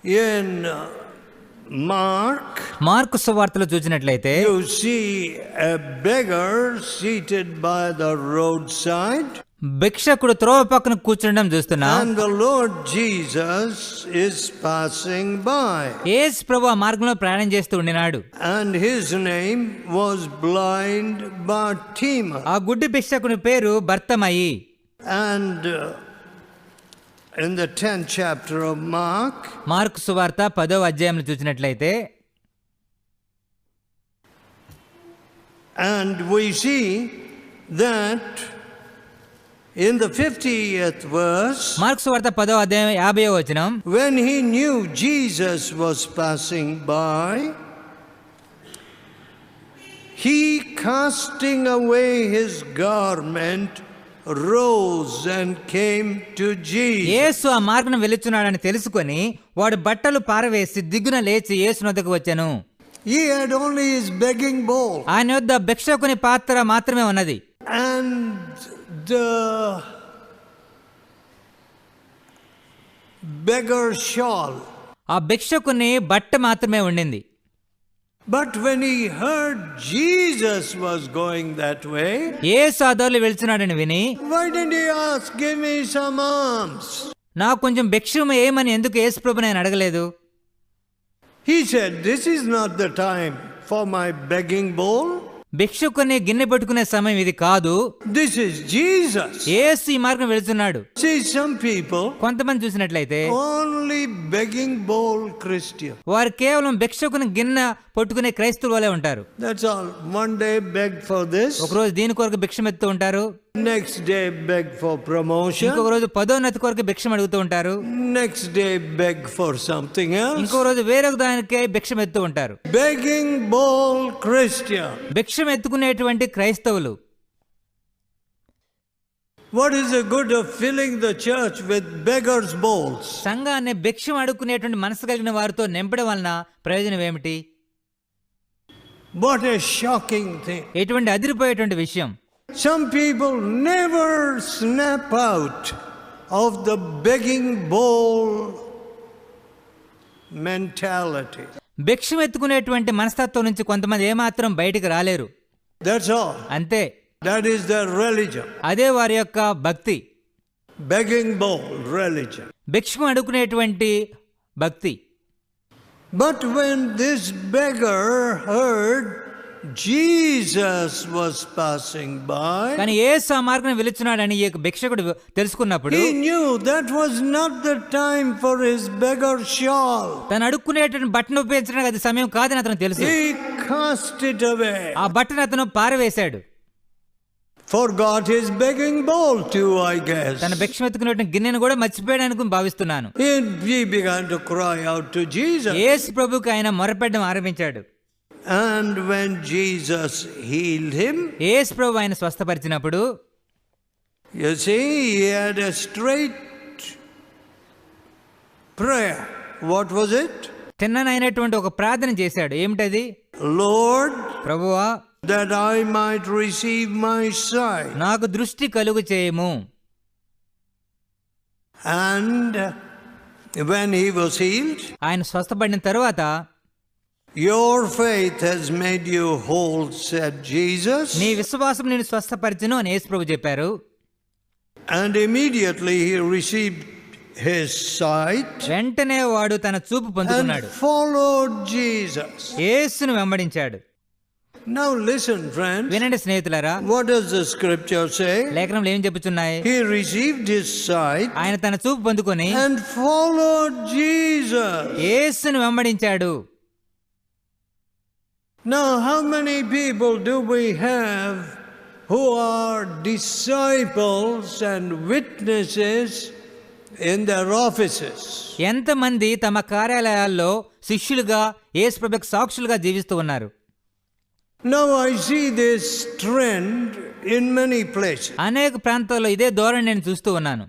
In mark సువార్తలో చూసినట్లయితే you see a beggar seated by the roadside. భిక్షకుడు త్రోవ పక్కన కూర్చుండడం చూస్తున్నాం. And the Lord Jesus is passing by. యేసు ప్రభువు ఆ మార్గంలో ప్రయాణం చేస్తూ ఉండినాడు. And his name was blind Bartimaeus. ఆ గుడ్డి భిక్షకుని పేరు బర్తమయి. And in the 10th chapter of mark సువార్త 10వ అధ్యాయంలో చూసినట్లయితే and we see that in the 50th verse, mark సువార్త 10వ అధ్యాయం 50వ వచనం, when he knew Jesus was passing by, he, casting away his garment, rose and came to Jesus. యేసు ఆ మార్గం వెలుచున్నాడని తెలుసుకొని వాడు బట్టలు పారవేసి దిగున లేచి యేసు వద్దకు వచ్చాను. He had only his begging bowl. ఆయన వద్ద భిక్షకుని పాత్ర మాత్రమే ఉన్నది. And the beggar shawl. ఆ భిక్షకుని బట్ట మాత్రమే ఉండింది. But when he heard Jesus was going that way, యేసు ఆ దారిలో వెళ్తున్నాడని విని, why didn't he ask, give me some alms? నాకు కొంచెం భిక్షం ఏమని ఎందుకు యేసు ప్రభుని ఆయన అడగలేదు? He said, this is not the time for my begging bowl. భిక్షకుని గిన్నె పట్టుకునే సమయం ఇది కాదు. This is Jesus. యేసు ఈ మార్గం వెళ్తున్నాడు. See, some people కొంతమంది చూసినట్లయితే only begging bowl Christian. వారు కేవలం భిక్షకుని గిన్నె పట్టుకునే క్రైస్తవుల వలె ఉంటారు. That's all. One day beg for this. ఒకరోజు దీని కొరకు భిక్షం ఎత్తుతూ ఉంటారు. Next day beg for promotion. ఇంకొక రోజు పదోన్నతి కొరకు భిక్షం అడుగుతూ ఉంటారు. Next day beg for something else. ఇంకొక రోజు వేరొక దానికే భిక్షం ఎత్తుతూ ఉంటారు. Begging bowl Christian. భిక్షం ఎత్తుకునేటువంటి క్రైస్తవులు. What is the good of filling the church with beggars' bowls? సంఘాన్ని భిక్షం అడుక్కునేటువంటి మనసు కలిగిన వారితో నింపడం వలన ప్రయోజనం ఏమిటి? What a shocking thing. ఎటువంటి అదిరిపోయేటువంటి విషయం. Some people never snap out of the begging bowl mentality. భిక్షం ఎత్తుకునేటువంటి మనస్తత్వం నుంచి కొంతమంది ఏమాత్రం బయటికి రాలేరు. That's all. అంతే. That is their religion. అదే వారి యొక్క భక్తి. Begging bowl religion. భిక్షం అడుక్కునేటువంటి భక్తి. But when this beggar heard Jesus was passing by, కానీ యేసు ఆ మార్గం వెలుచున్నాడని ఈ భిక్షకుడు తెలుసుకున్నప్పుడు he knew that was not the time for his beggar shawl. తను అడుక్కునేటువంటి బట్టను ఉపయోగించడానికి అది సమయం కాదని అతను తెలుసు. He cast it away. ఆ బట్టను అతను పారవేశాడు. Forgot his begging bowl too, I guess. తన భిక్షం ఎత్తుకునేటువంటి గిన్నెను కూడా మర్చిపోయాడని భావిస్తున్నాను. He began to cry out to Jesus. యేసు ప్రభువుకి ఆయన మొరపెట్టడం ఆరంభించాడు. And when Jesus healed him, యేసు ప్రభు ఆయన స్వస్థపరిచినప్పుడు, you see, he had a straight prayer. What was it? తిన్ననైనటువంటి ఒక ప్రార్థన చేశాడు. ఏమిటది? Lord, ప్రభువా, that I might receive my sight. నాకు దృష్టి కలుగు చేయము. And when he was healed, ఆయన స్వస్థపడిన తరువాత, your faith has made you whole, said Jesus. నీ విశ్వాసం నిన్ను స్వస్థపరిచును అని యేసు ప్రభు చెప్పారు. And immediately he received his sight. వెంటనే వాడు తన చూపు పొందుకున్నాడు. And followed Jesus. యేసును వెంబడించాడు. Now listen, friends. వినండి స్నేహితులారా, What does the scripture say? లేఖనంలో ఏం చెప్పుచున్నాయి? He received his sight ఆయన తన చూపు పొందుకొని and followed Jesus. యేసును వెంబడించాడు. Now, how many people do we have who are disciples and witnesses in their offices? ఎంతమంది తమ కార్యాలయాల్లో శిష్యులుగా యేసు ప్రభువుకు సాక్షులుగా జీవిస్తూ ఉన్నారు? Now I see this trend in many places. అనేక ప్రాంతాల్లో ఇదే ధోరణి నేను చూస్తూ ఉన్నాను.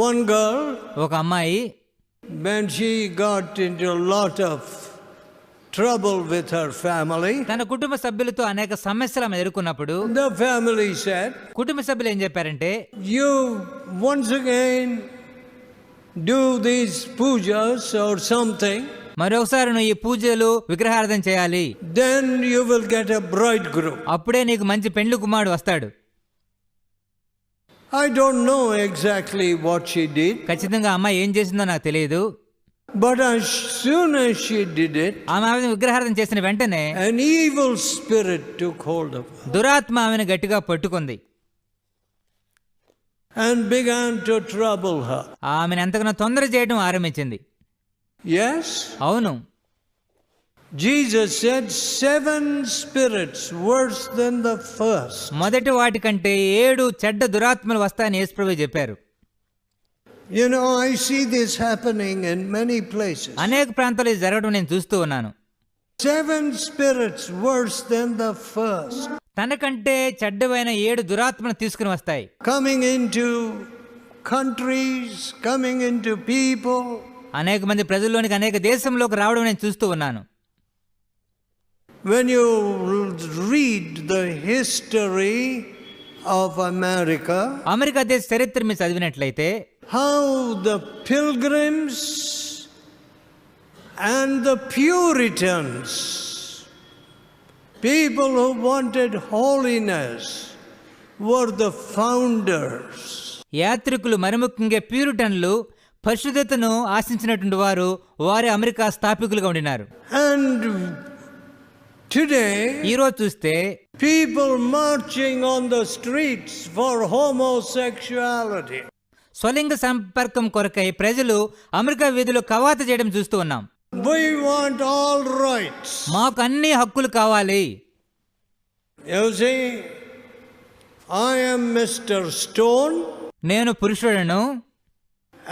One girl, ఒక అమ్మాయి when she got into a lot of trouble with her family, తన కుటుంబ సభ్యులతో అనేక సమస్యలు ఆమె ఎదుర్కొన్నప్పుడు the family said, కుటుంబ సభ్యులు ఏం చెప్పారంటే, you once again do these pujas or something, మరొకసారి నువ్వు ఈ పూజలు విగ్రహారాధన చేయాలి, then you will get a bridegroom. అప్పుడే నీకు మంచి పెండ్లి కుమారుడు వస్తాడు. I don't know exactly what she did, ఖచ్చితంగా అమ్మాయి ఏం చేసిందో నాకు తెలియదు. but as soon as she did it, ఆమె విగ్రహారాధన చేసిన వెంటనే an evil spirit took hold of her దురాత్మ ఆమెను గట్టిగా పట్టుకుంది and began to trouble her. ఆమెను ఎంతగానో తొందర చేయడం ఆరంభించింది. Yes? అవును, Jesus said 7 spirits worse than the first. మొదటి వాటి కంటే 7 చెడ్డ దురాత్మలు వస్తాయని యేసుప్రభువు చెప్పారు. You know, I see this happening in many places. అనేక ప్రాంతాల్లో ఇది జరగడం నేను చూస్తూ ఉన్నాను. 7 spirits worse than the first. తనకంటే చెడ్డవైన 7 దురాత్మలు తీసుకుని వస్తాయి. Coming into countries, coming into people. అనేక మంది ప్రజల్లోనికి అనేక దేశంలోకి రావడం నేను చూస్తూ ఉన్నాను. When you read the history of America, America దేశ చరిత్ర మీరు చదివినట్లయితే how the pilgrims and the Puritans, people who wanted holiness, were the founders. యాత్రికులు మరి ముఖ్యంగా ప్యూరిటన్లు పరిశుద్ధతను ఆశించినటువంటి వారే అమెరికా స్థాపికులుగా ఉండినారు. And today, ఈరోజు చూస్తే people marching on the streets for homosexuality. స్వలింగ సంపర్కం కొరకై ప్రజలు అమెరికా వీధిలో కవాతు చేయడం చూస్తూ ఉన్నాం. We want all rights. మాకు అన్ని హక్కులు కావాలి. You see, I am Mr. Stone. నేను పురుషుడను,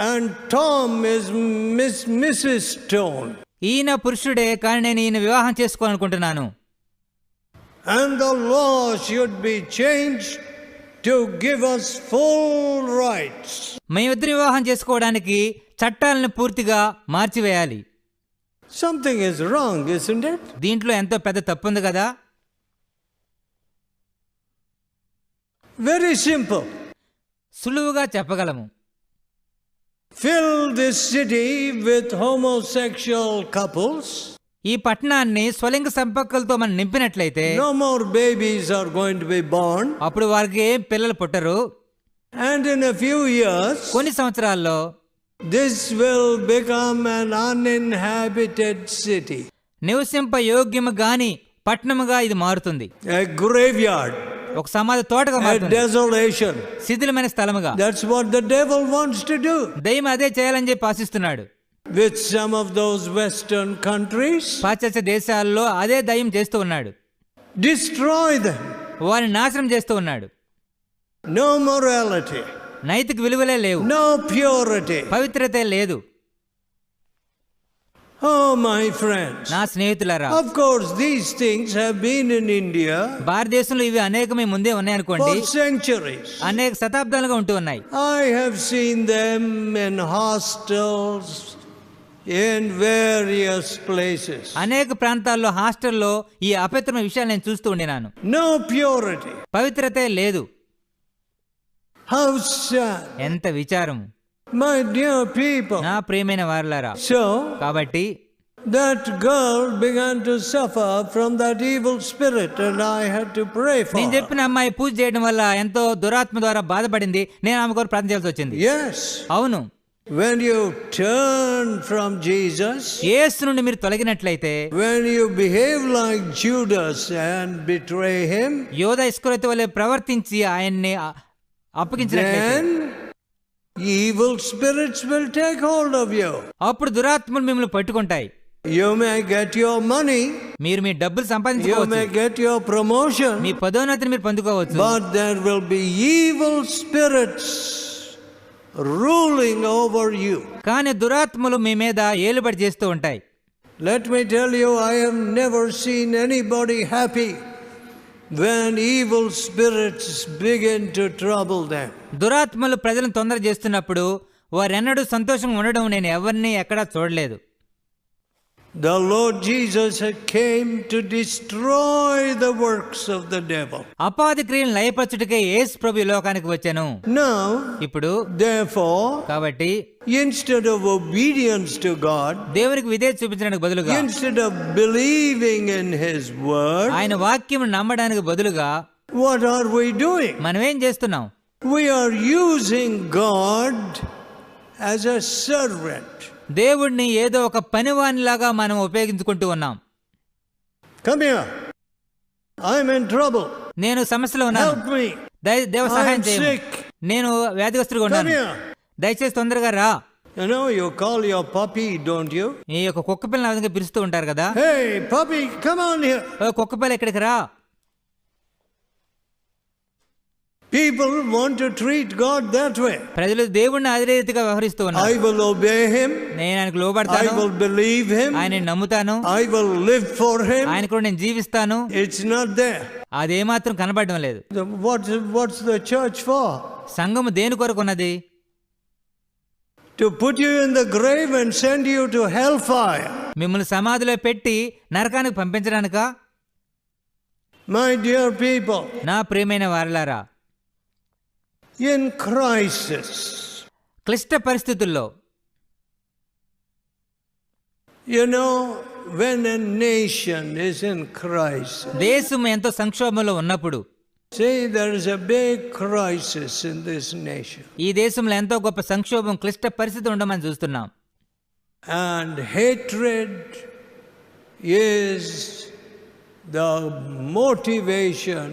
And Tom is Mrs. Stone. ఈయన పురుషుడే, కానీ నేను ఈయన వివాహం చేసుకోవాలనుకుంటున్నాను. And the law should be changed to give us full rights. మేమిద్దరు వివాహం చేసుకోవడానికి చట్టాలను పూర్తిగా మార్చివేయాలి. Something is wrong, isn't it? దీంట్లో ఎంతో పెద్ద తప్పు ఉంది కదా. Very simple. సులువుగా చెప్పగలము. Fill this city with homosexual couples. ఈ పట్టణాన్ని స్వలింగ సంపర్కులతో మనం నింపినట్లయితే No more babies are going to be born. అప్పుడు వారికి ఏం పిల్లలు పుట్టరు. And in a few years, కొన్ని సంవత్సరాల్లో this will become an uninhabited city. నివసింప యోగ్యము గాని పట్టణముగా ఇది మారుతుంది. A graveyard. ఒక సమాధి తోటగా A మారుతుంది. desolation. శిథిలమైన స్థలముగా. That's what the devil wants to do. దయ్యం అదే చేయాలని చెప్పి ఆశిస్తున్నాడు. With some of those Western countries, పాశ్చాత్య దేశాల్లో అదే దయ్యం చేస్తూ ఉన్నాడు. destroy them. వారిని నాశనం చేస్తూ ఉన్నాడు. No morality. నైతిక విలువలే లేవు. No purity. పవిత్రత లేదు. Oh, my friends. నా స్నేహితులారా, Of course, these things have been in India భారతదేశంలో ఇవి అనేకమే ముందే ఉన్నాయనుకోండి. for centuries. అనేక శతాబ్దాలుగా ఉంటూ ఉన్నాయి. I have seen them in hostels, in various places. అనేక ప్రాంతాల్లో హాస్టల్లో ఈ అపవిత్రమైన విషయాలు నేను చూస్తూ ఉండినాను. No purity. పవిత్రతే లేదు. How sad. ఎంత విచారం. My dear people. నా ప్రియమైన వారలారా, So, కాబట్టి that girl began to suffer from that evil spirit and I had to pray for నేను her. చెప్పిన అమ్మాయి పూజ చేయడం వల్ల ఎంతో దురాత్మ ద్వారా బాధపడింది. నేను ఆమె కొరకు ప్రార్థన చేయాల్సి వచ్చింది. Yes. అవును, When you turn from Jesus, యేసు నుండి మీరు తొలగినట్లయితే, when you behave like Judas and betray him, యోధా ఇస్కరియోతు వలె ప్రవర్తించి ఆయన్ని అప్పగించినట్లయితే, then evil spirits will take hold of you. అప్పుడు దురాత్మలు మిమ్మల్ని పట్టుకుంటాయి. You may get your money, మీరు మీ డబ్బులు you సంపాదించుకోవచ్చు, may get your promotion, మీ పదోన్నతిని మీరు పొందుకోవచ్చు. but there will be evil spirits ruling over you. కానీ దురాత్మలు మీ మీద ఏలుబడి చేస్తూ ఉంటాయి. Let me tell you, I have never seen anybody happy when evil spirits begin to trouble them. దురాత్మలు ప్రజలను తొందర చేస్తున్నప్పుడు వారెన్నడూ సంతోషంగా ఉండడం నేను ఎవరిని ఎక్కడా చూడలేదు. The Lord Jesus came to destroy the works of the devil. అపాది క్రియలను లయపరచుటకే యేసు ప్రభు ఈ లోకానికి వచ్చెను. Now, ఇప్పుడు therefore, కాబట్టి instead of obedience to God, దేవునికి విధేయత చూపించడానికి బదులుగా, instead of believing in His word, ఆయన వాక్యం నమ్మడానికి బదులుగా what are we doing? మనం ఏం చేస్తున్నాం? We are using God as a servant. దేవుడిని ఏదో ఒక పనివానిలాగా మనం ఉపయోగించుకుంటూ ఉన్నాం. Come here. I'm in trouble. నేను సమస్యలో ఉన్నాను, Help me. దేవ సహాయం I'm చేయము. sick. నేను వ్యాధిగ్రస్తుడిగా Come ఉన్నాను, here. దయచేసి తొందరగా రా. You know, you call your puppy, don't you? ఈ యొక్క కుక్క పిల్లని ఆ విధంగా పిలుస్తూ ఉంటారు కదా. Hey, puppy, come on here. ఓ కుక్క పిల్ల ఇక్కడికి రా. People want to treat God that way. ప్రజలు దేవుడిని అదే రీతిగా వ్యవహరిస్తూ ఉన్నారు. I will obey Him. నేను ఆయనకు I లోబడతాను, will believe Him. ఆయన నమ్ముతాను, I will live for Him. ఆయన కూడా నేను జీవిస్తాను. It's not there. అదేమాత్రం కనబడడం లేదు. What's the church for? సంఘము దేని కొరకు ఉన్నది? To put you in the grave and send you to hellfire. మిమ్మల్ని సమాధిలో పెట్టి నరకానికి పంపించడానికా? My dear people, నా ప్రియమైన వారలారా, in crisis, క్లిష్ట పరిస్థితుల్లో, you know, when a nation is in crisis, దేశం ఎంతో సంక్షోభంలో ఉన్నప్పుడు, see, there is a big crisis in this nation. ఈ దేశంలో ఎంతో గొప్ప సంక్షోభం, క్లిష్ట పరిస్థితి ఉండమని చూస్తున్నాం. And hatred is the motivation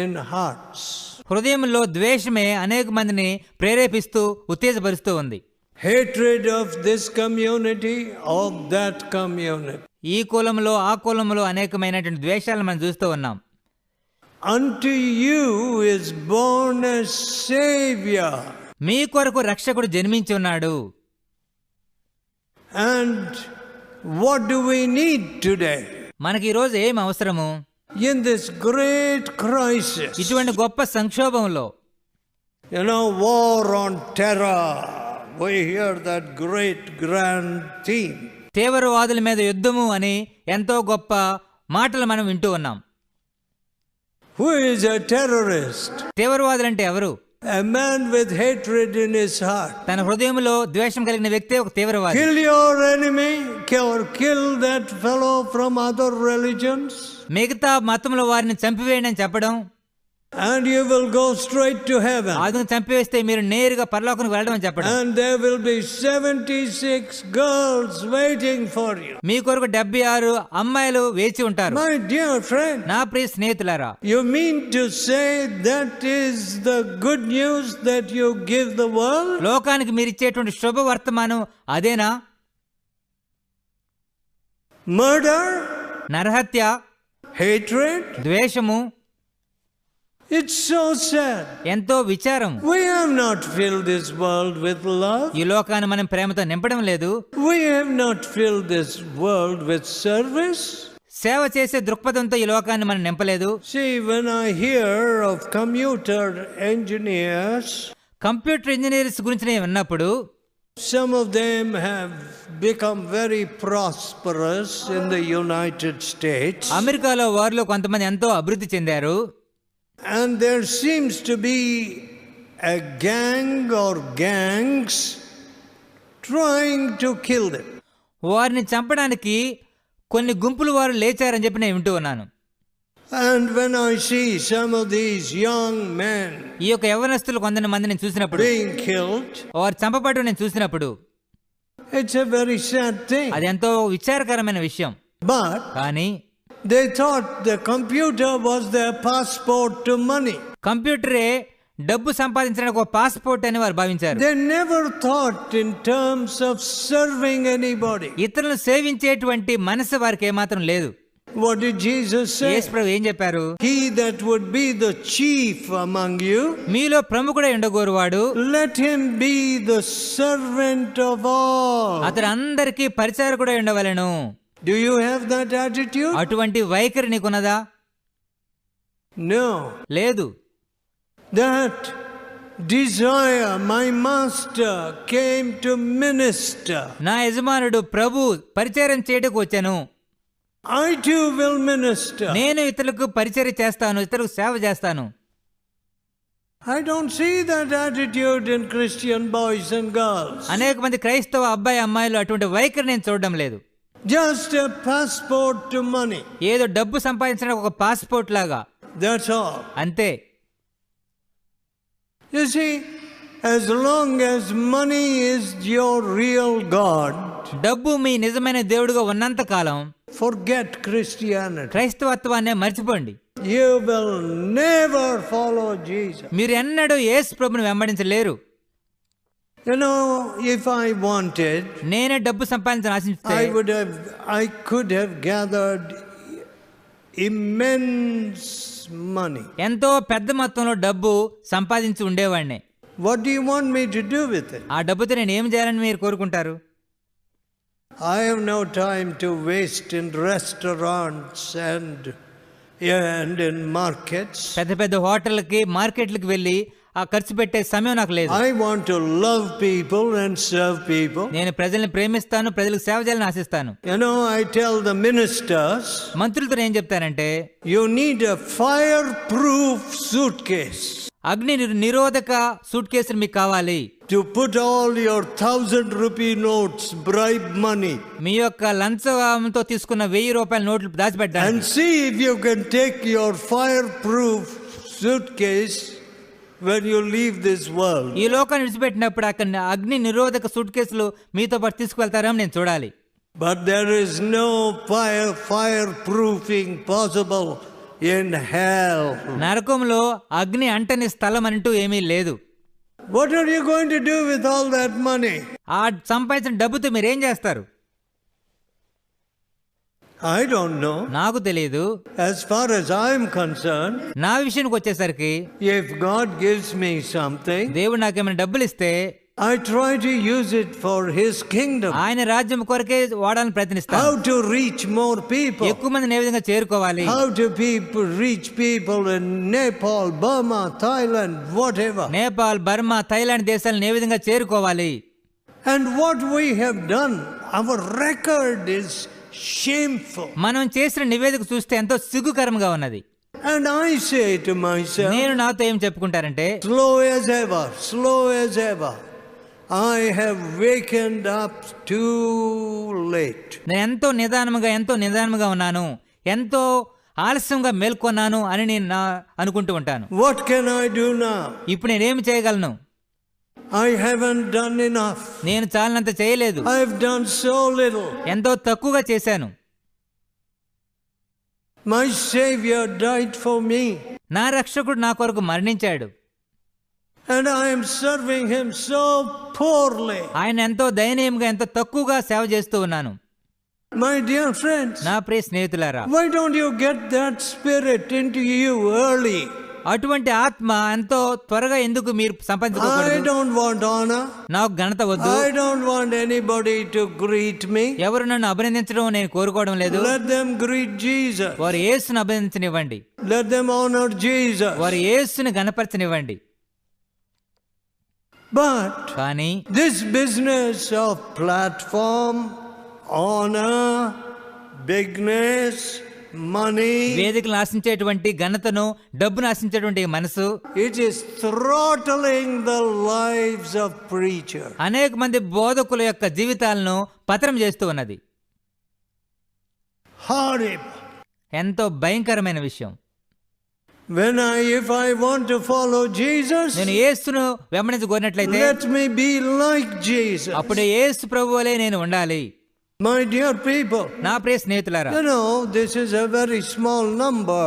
in hearts. హృదయంలో ద్వేషమే అనేక మందిని ప్రేరేపిస్తూ ఉత్తేజపరుస్తూ ఉంది. Hatred of this community, of that community. ఈ కులంలో ఆ కులంలో అనేకమైనటువంటి ద్వేషాలను మనం చూస్తూ ఉన్నాం. Unto you is born a Savior. మీ కొరకు రక్షకుడు జన్మించి ఉన్నాడు. And what do we need today? మనకి ఈరోజు ఏం అవసరము? In this great crisis, ఇటువంటి గొప్ప సంక్షోభంలో, you know, war on terror, we hear that great grand theme. తీవ్రవాదుల మీద యుద్ధము అని ఎంతో గొప్ప మాటలు మనం వింటూ ఉన్నాం. Who is a terrorist? తీవ్రవాదులు అంటే ఎవరు? A man with hatred in his heart. తన హృదయంలో ద్వేషం కలిగిన వ్యక్తే ఒక తీవ్రవాది. Kill your enemy or kill that fellow from other religions, మిగతా మతంలో వారిని చంపివేయండి అని చెప్పడం, and you will go straight to heaven. ఆదును చంపివేస్తే మీరు నేరుగా పరలోకానికి వెళ్ళడం అని చెప్పడం. And there will be 76 girls waiting for you. మీ కొరకు 76 అమ్మాయిలు వేచి ఉంటారు. My dear friend, నా ప్రియ స్నేహితులారా, you mean to say that is the good news that you give the world? లోకానికి మీరు ఇచ్చేటువంటి శుభవర్తమానం అదేనా? Murder, నరహత్య, hatred. ద్వేషము, It's so sad. ఎంతో విచారం. We have not filled this world with love. ఈ లోకాన్ని మనం ప్రేమతో నింపడం లేదు. We have not filled this world with service. సేవ చేసే దృక్పథంతో ఈ లోకాన్ని మనం నింపలేదు. See, when I hear of computer engineers, computer engineers గురించి నేను విన్నప్పుడు, some of them have become very prosperous in the United States. అమెరికాలో వారిలో కొంతమంది ఎంతో అభివృద్ధి చెందారు. And there seems to be a gang or gangs trying to kill them. వారిని చంపడానికి కొన్ని గుంపులు వారు లేచారని చెప్పి నేను వింటూ ఉన్నాను. And when I see some of these young men ఈ యొక్క యవ్వనస్తులు కొంతమందిని చూసినప్పుడు, being killed, వారు చంపబడడం నేను చూసినప్పుడు, it's a very sad thing. అది ఎంతో విచారకరమైన విషయం. But కానీ they thought the computer was their passport to money. కంప్యూటరే డబ్బు సంపాదించడానికి ఒక పాస్పోర్ట్ అని వారు భావించారు. They never thought in terms of serving anybody. ఇతరులను సేవించేటువంటి మనసు వారికి ఏమాత్రం లేదు. What did Jesus say? యేసు ప్రభు ఏం చెప్పారు? He that would be the chief among you, మీలో ప్రముఖుడై ఉండగోరువాడు let him be the servant of all. అతడు అందరికీ పరిచారకుడై ఉండవలెను. Do you have that attitude? అటువంటి వైఖరి నీకున్నదా? No. లేదు. That desire, my master came to minister. నా యజమానుడు ప్రభు పరిచర్య చేయటకు వచ్చాను. I too will minister. నేను ఇతరులకు పరిచర్య చేస్తాను, ఇతరులకు సేవ చేస్తాను. I don't see that attitude in Christian boys and girls. అనేక మంది క్రైస్తవ అబ్బాయి అమ్మాయిలు అటువంటి వైఖరి నేను చూడడం లేదు. Just a passport to money. ఏదో డబ్బు సంపాదించడానికి ఒక పాస్పోర్ట్ లాగా, That's all. అంతే. You see, as long as money is your real God, డబ్బు మీ నిజమైన దేవుడుగా ఉన్నంత కాలం forget Christianity. క్రైస్తవత్వాన్ని మర్చిపోండి. You will never follow Jesus. మీరు ఎన్నడూ యేసు ప్రభుని వెంబడించలేరు. You know, if I wanted, నేనే డబ్బు సంపాదించాలని ఆశిస్తే I could have gathered immense money. ఎంతో పెద్ద మొత్తంలో డబ్బు సంపాదించి ఉండేవాడిని. What do you want me to do with it? ఆ డబ్బుతో నేను ఏం చేయాలని మీరు కోరుకుంటారు? I have no time to waste in restaurants and in markets. పెద్ద పెద్ద హోటళ్ళకి, మార్కెట్లకు వెళ్ళి ఆ ఖర్చు పెట్టే సమయం నాకు లేదు. I want to love people and serve people. నేను ప్రజల్ని ప్రేమిస్తాను, ప్రజలకు సేవ చేయాలని ఆశిస్తాను. You know, I tell the ministers, మంత్రులతో ఏం చెప్తానంటే, you need a fireproof suitcase అగ్ని నిరోధక సూట్ కేసులు మీకు కావాలి. to put all your 1,000 rupee notes, bribe money, మీ యొక్క లంచంతో తీసుకున్న 1000 రూపాయల నోట్లు దాచిపెట్టాలి. and see if you can take your fireproof suitcase when you leave this world. ఈ లోకాన్ని విడిచిపెట్టినప్పుడు అక్కడ అగ్ని నిరోధక సూట్ కేసులు మీతో పాటు తీసుకువెళ్తారని నేను చూడాలి. But there is no fireproofing possible in hell. నరకంలో అగ్ని అంటని స్థలం అంటూ ఏమీ లేదు. What are you going to do with all that money? ఆ సంపాదించిన డబ్బుతో మీరు ఏం చేస్తారు? I don't know. నాకు తెలియదు. As far as I'm concerned, నా విషయానికి వచ్చేసరికి, if God gives me something, దేవుడు నాకేమైనా డబ్బులు ఇస్తే I try to use it for His kingdom. ఆయన రాజ్యం కొరకే వాడాలని ప్రయత్నిస్తాను. How to reach more people. ఎక్కువ మందిని ఏ విధంగా చేరుకోవాలి, How to reach people in Nepal, Burma, Thailand, whatever. Nepal, Burma, Thailand దేశాలను ఏ విధంగా చేరుకోవాలి. And what we have done, our record is shameful. మనం చేసిన నివేదిక చూస్తే ఎంతో సిగ్గుకరంగా ఉన్నది. And I say to myself, నేను నాతో ఏం చెప్పుకుంటారంటే, slow as ever, I have wakened up too late. నేను ఎంతో నిదానముగా ఉన్నాను, ఎంతో ఆలస్యంగా మేల్కొన్నాను అని నేను అనుకుంటూ ఉంటాను. What can I do now? ఇప్పుడు నేనేమి చేయగలను? I haven't done enough. నేను చాలినంత చేయలేదు, I have done so little. ఎంతో తక్కువగా చేశాను. My Savior died for me, నా రక్షకుడు నా కొరకు మరణించాడు. and I am serving Him so poorly. ఆయన ఎంతో దయనీయంగా, ఎంతో తక్కువగా సేవ చేస్తూ ఉన్నాను. My dear friends, నా ప్రియ స్నేహితులారా, why don't you get that spirit into you early? అటువంటి ఆత్మ ఎంతో త్వరగా ఎందుకు మీరు I సంపాదించుకోకూడదు? don't want honor. నాకు ఘనత వద్దు, I don't want anybody to greet me. ఎవరు నన్ను అభినందించడం నేను కోరుకోవడం లేదు. Let them greet Jesus. వారు యేసుని అభినందించనివ్వండి, Let them honor Jesus. వారు యేసుని ఘనపరచనివ్వండి. But కానీ this business of platform, honor, bigness, money, వేదికలు ఆశించేటువంటి ఘనతను, డబ్బును ఆశించేటువంటి మనసు, it is throttling the lives of preachers. అనేక మంది బోధకుల యొక్క జీవితాలను పతనం చేస్తూ ఉన్నది. Horrible. ఎంతో భయంకరమైన విషయం. If I want to follow Jesus, నేను యేసును వెంబడించగోరినట్లయితే let me be like Jesus. అప్పుడు యేసు ప్రభువులే నేను ఉండాలి. My dear people, నా ప్రియ స్నేహితులారా, you know, this is a very small number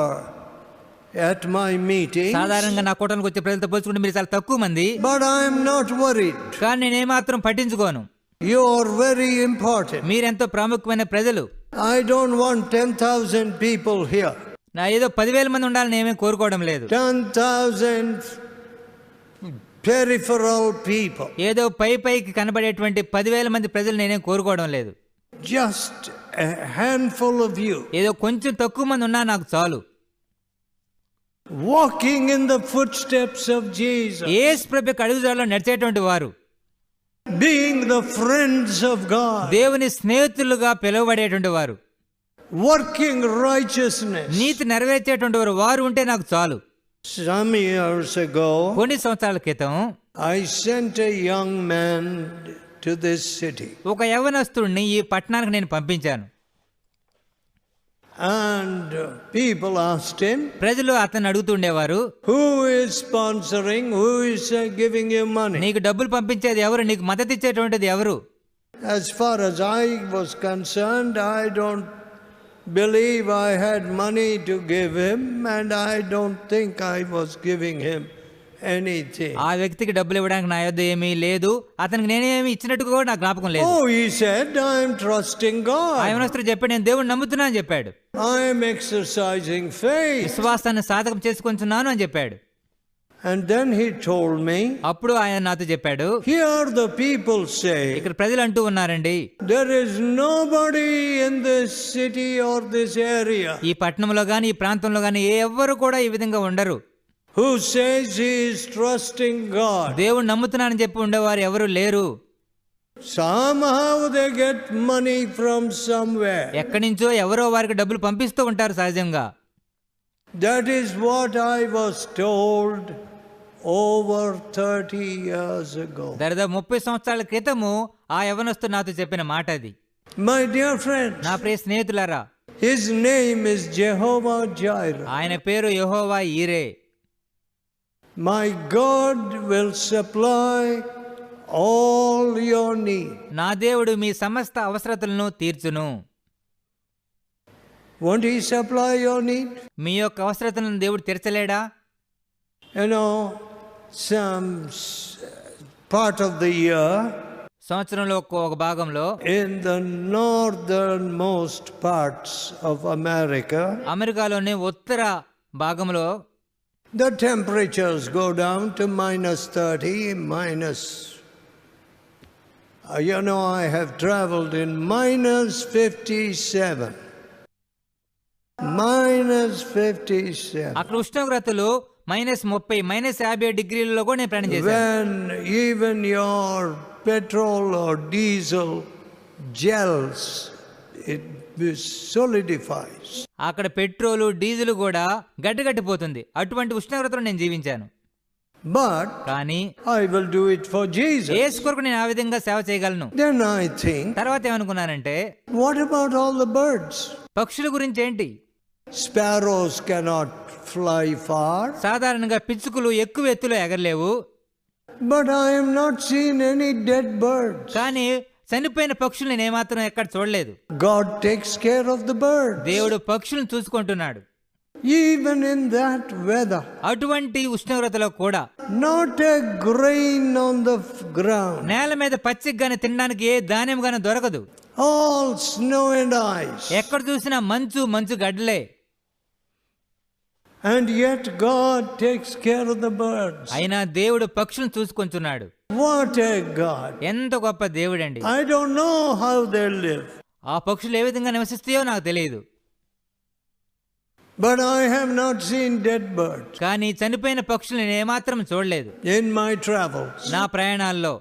at my meeting, సాధారణంగా నా కూటానికి వచ్చే ప్రజలతో పోల్చుకుంటే మీరు చాలా తక్కువ మంది. but I am not worried. కానీ నేనేమాత్రం పట్టించుకోను. You are very important. మీరెంతో ప్రాముఖ్యమైన ప్రజలు. I don't want 10,000 people here. నా ఏదో 10,000 మంది ఉండాలని ఏమీ కోరుకోవడం లేదు. 10,000 peripheral people. ఏదో పైకి కనబడేటువంటి 10,000 మంది ప్రజలు నేనేం కోరుకోవడం లేదు. Just a handful of you. ఏదో కొంచెం తక్కువ మంది ఉన్నా నాకు చాలు. walking in the footsteps of Jesus, యేసు ప్రభు యొక్క అడుగుజాడలో నడిచేటువంటి వారు, being the friends of God, దేవుని స్నేహితులుగా పిలువబడేటువంటి వారు, working righteousness. నీతి నెరవేర్చేటువంటి వారు వారు ఉంటే నాకు చాలు. Some years ago, కొన్ని సంవత్సరాల క్రితం I sent a young man to this city. ఒక యవ్వనస్తుడిని ఈ పట్టణానికి నేను పంపించాను. And people asked him, ప్రజలు అతన్ని అడుగుతుండేవారు, who is sponsoring, who is giving you money? నీకు డబ్బులు పంపించేది ఎవరు, నీకు మద్దతు ఇచ్చేటువంటిది ఎవరు? As far as I was concerned, I don't believe I had money to give him, and I don't think I was giving him anything. ఆ వ్యక్తికి డబ్బులు ఇవ్వడానికి నా యొద్ద ఏమీ లేదు, అతనికి నేనేమి ఇచ్చినట్టుగా కూడా నాకు జ్ఞాపకం లేదు. Oh, he said, I am trusting God. ఆ యవనస్తుడు చెప్పాడు, నేను దేవుడిని నమ్ముతున్నా అని చెప్పాడు. I am exercising faith. విశ్వాసాన్ని సాధకం చేసుకుంటున్నాను అని చెప్పాడు. And then he told me, అప్పుడు ఆయన నాతో చెప్పాడు, here the people say, ఇక్కడ ప్రజలు అంటూ ఉన్నారండి, there is nobody in this city or this area ఈ పట్టణంలో గాని ఈ ప్రాంతంలో గాని ఎవ్వరు కూడా ఈ విధంగా ఉండరు, who says he is trusting God. దేవుడు నమ్ముతున్నానని చెప్పి ఉండేవారు ఎవరు లేరు. Somehow they get money from somewhere. ఎక్కడి నుంచో ఎవరో వారికి డబ్బులు పంపిస్తూ ఉంటారు సహజంగా. That is what I was told over 30 years ago. దాదాపు 30 సంవత్సరాల క్రితము ఆ యవనస్తుడు నాతో చెప్పిన మాట అది. My dear friends, నా ప్రియ స్నేహితులారా, his name is Jehovah Jireh. ఆయన పేరు యెహోవా ఈరే. My God will supply all your need. నా దేవుడు మీ సమస్త అవసరతలను తీర్చును. Won't he supply your need? మీ యొక్క అవసరతలను దేవుడు తీర్చలేడా? You know, some part of the year, సంవత్సరంలో ఒక భాగంలో in the northernmost parts of America, అమెరికాలోని ఉత్తర భాగంలో the temperatures go down to -30, minus. You know, I have traveled in -57. -57. అక్కడ ఉష్ణోగ్రతలు -30, -50 డిగ్రీలలో కూడా నేను ప్రయాణం చేశాను. When even your petrol or diesel gels, it solidifies. అక్కడ పెట్రోలు డీజిల్ కూడా గడ్డగట్టిపోతుంది. అటువంటి ఉష్ణోగ్రతలో నేను జీవించాను. But కానీ I will do it for Jesus. యేసు కొరకు నేను ఆ విధంగా సేవ చేయగలను. Then I think, తర్వాత ఏమనుకున్నానంటే, what about all the birds? పక్షుల గురించి ఏంటి? Sparrows cannot fly far. సాధారణంగా పిచ్చుకలు ఎక్కువ ఎత్తులో ఎగరలేవు. But I have not seen any dead birds. కానీ చనిపోయిన పక్షులు నేను ఏమాత్రం ఎక్కడ చూడలేదు. God takes care of the birds. దేవుడు పక్షులను చూసుకుంటున్నాడు. Even in that weather. అటువంటి ఉష్ణోగ్రతలో కూడా Not a grain on the ground. నేల మీద పచ్చిక గాని తినడానికి ఏ ధాన్యం గాని దొరకదు. All snow and ice. ఎక్కడ చూసినా మంచు గడ్డలే. And yet God takes care of the birds. అయినా దేవుడు పక్షులను చూసుకుంటున్నాడు. What a God. ఎంత గొప్ప దేవుడండి. I don't know how they live. ఆ పక్షులు ఏ విధంగా నివసిస్తాయో నాకు తెలియదు. But I have not seen dead birds. కానీ చనిపోయిన పక్షులు నేను ఏమాత్రం చూడలేదు In my travels. నా ప్రయాణాల్లో.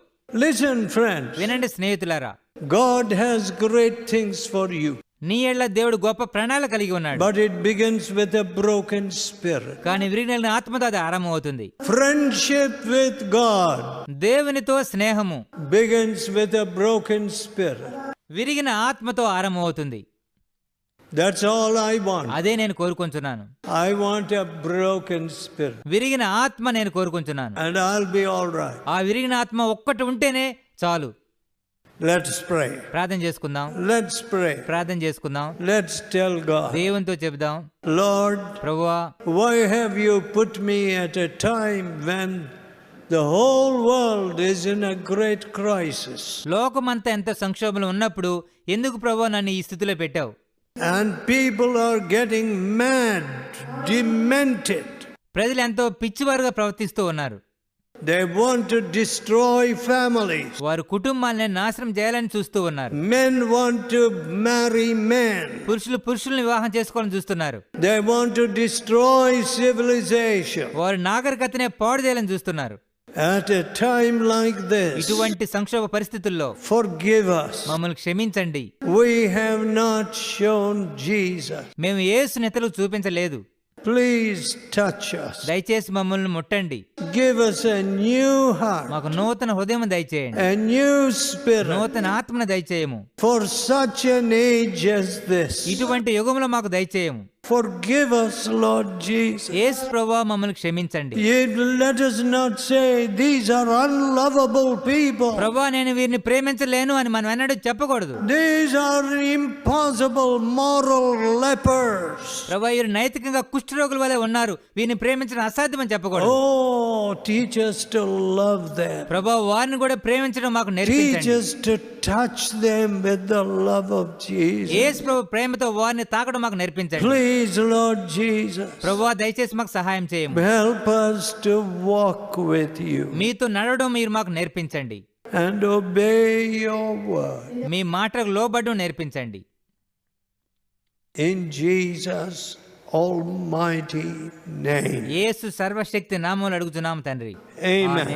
Listen, friends. వినండి స్నేహితులారా, God has great things for you. నీ ఎళ్ళ దేవుడు గొప్ప ప్రణాళిక కలిగి ఉన్నాడు. But it begins with a broken spirit. కానీ విరిగిన ఆత్మతో అది ఆరంభమవుతుంది. Friendship with God దేవునితో స్నేహము begins with a broken spirit. విరిగిన ఆత్మతో ఆరంభమవుతుంది. That's all I want. అదే నేను కోరుకుంటున్నాను. I want a broken spirit. విరిగిన ఆత్మ నేను కోరుకుంటున్నాను. And I'll be all right. ఆ విరిగిన ఆత్మ ఒక్కటి ఉంటేనే చాలు. Let's pray. ప్రార్థన చేసుకుందాం. Let's pray. ప్రార్థన చేసుకుందాం. Let's tell God, దేవునితో చెబుదాం, Lord, ప్రభువా, why have you put me at a time when the whole world is in a great crisis? లోకమంతా ఎంత సంక్షోభంలో ఉన్నప్పుడు ఎందుకు ప్రభువా నన్ను ఈ స్థితిలో పెట్టావు? And people are getting mad, demented. ప్రజలు ఎంతో పిచ్చివారుగా ప్రవర్తిస్తూ ఉన్నారు. They want to destroy families. వారు కుటుంబాలను నాశనం చేయాలని చూస్తూ ఉన్నారు. Men want to marry men. పురుషులు పురుషుల్ని వివాహం చేసుకోవాలని చూస్తున్నారు. They want to destroy civilization. వారు నాగరికతనే పాడు చేయాలని చూస్తున్నారు. At a time like this, ఇటువంటి సంక్షోభ పరిస్థితుల్లో forgive us. మమ్మల్ని క్షమించండి. We have not shown Jesus. మేము యేసుని ఇతరులకు చూపించలేదు. Please touch us. దయచేసి మమ్మల్ని ముట్టండి. Give us a new heart. మాకు నూతన హృదయం దయచేయండి. A new spirit. నూతన ఆత్మను దయచేయము. For such an age as this. ఇటువంటి యుగంలో మాకు దయచేయము. Forgive us, Lord Jesus. యేసు ప్రభువా మమ్మల్ని క్షమించండి. Let us not say these are unlovable people. ప్రభువా నేను వీరిని ప్రేమించలేను అని మనం ఎన్నడూ చెప్పకూడదు. These are impossible moral lepers. ప్రభువా వీరు నైతికంగా కుష్ఠరోగుల వలె ఉన్నారు, వీరిని ప్రేమించడం అసాధ్యమని చెప్పకూడదు. Oh, teach us to love them. ప్రభువా వారిని కూడా ప్రేమించడం మాకు Teach నేర్పించండి. us to touch them with the love of Jesus. యేసు ప్రభు ప్రేమతో వారిని తాకడం మాకు నేర్పించండి. Please, Lord Jesus. ప్రభువా దయచేసి మాకు సహాయం చేయము. Help us to walk with you మీతో నడవడం మీరు మాకు నేర్పించండి. and obey your word. మీ మాటకు లోబడ్డం నేర్పించండి. In Jesus' almighty name. యేసు సర్వశక్తి నామములో అడుగుచున్నాము తండ్రి. Amen. ఆమేన్.